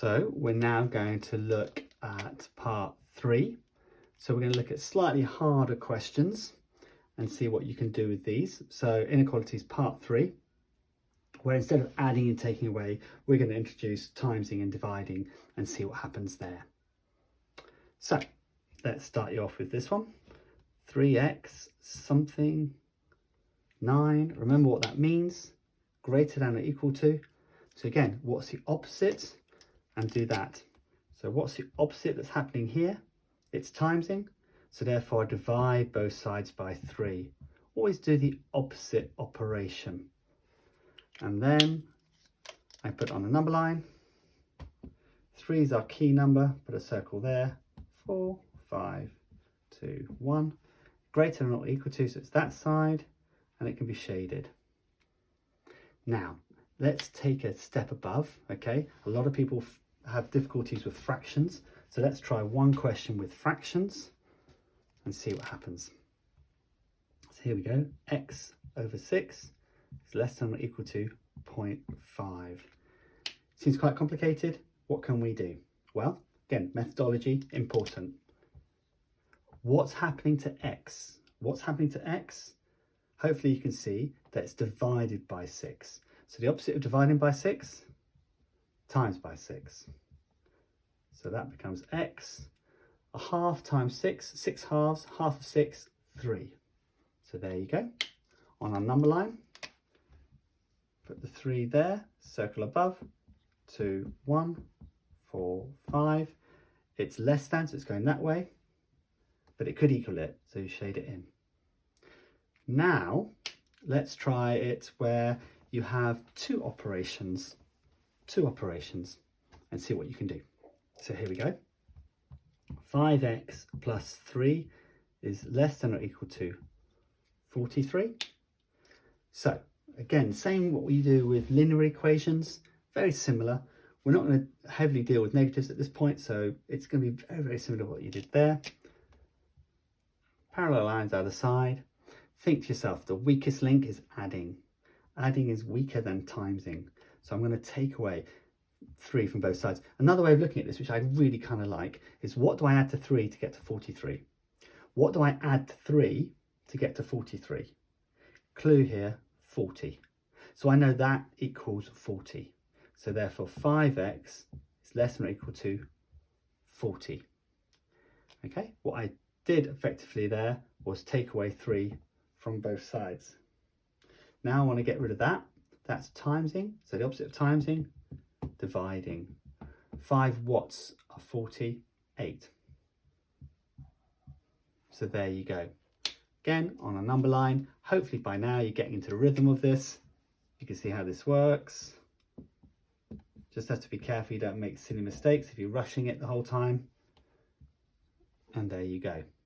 So we're now going to look at part 3. So we're going to look at slightly harder questions and see what you can do with these. So inequalities part 3, where instead of adding and taking away, we're going to introduce timesing and dividing and see what happens there. So let's start you off with this one. 3x something 9. Remember what that means. Greater than or equal to. So again, what's the opposite? And do that. So what's the opposite that's happening here? It's timesing. So therefore I divide both sides by 3. Always do the opposite operation. And then I put on a number line. 3 is our key number, put a circle there. 4, 5, 2, 1. Greater than or equal to, so it's that side, and it can be shaded. Now, let's take a step above, okay? A lot of people have difficulties with fractions, so let's try one question with fractions and see what happens. So here we go. X over 6 is less than or equal to 0.5. Seems quite complicated. What can we do? Well, again, methodology, important. What's happening to x? What's happening to x? Hopefully you can see that it's divided by 6. So the opposite of dividing by 6, times by 6. So that becomes x. A half times 6, 6 halves, half of 6, 3. So there you go. On our number line, put the 3 there, circle above, 2, 1, 4, 5. It's less than, so it's going that way, but it could equal it, so you shade it in. Now, let's try it where you have two operations, and see what you can do. So here we go. 5x plus 3 is less than or equal to 43. So again, same what we do with linear equations, very similar. We're not going to heavily deal with negatives at this point, so it's going to be very, very similar to what you did there. Parallel lines either side. Think to yourself, the weakest link is adding. Adding is weaker than timesing. So I'm going to take away 3 from both sides. Another way of looking at this, which I really kind of like, is what do I add to 3 to get to 43? What do I add to 3 to get to 43? Clue here, 40. So I know that equals 40. So therefore 5x is less than or equal to 40. Okay, what I did effectively there was take away 3 from both sides. Now I want to get rid of that. That's timesing. So the opposite of timesing, dividing. 5 watts are 48. So there you go. Again, on a number line. Hopefully by now you're getting into the rhythm of this. You can see how this works. Just have to be careful you don't make silly mistakes if you're rushing it the whole time. And there you go.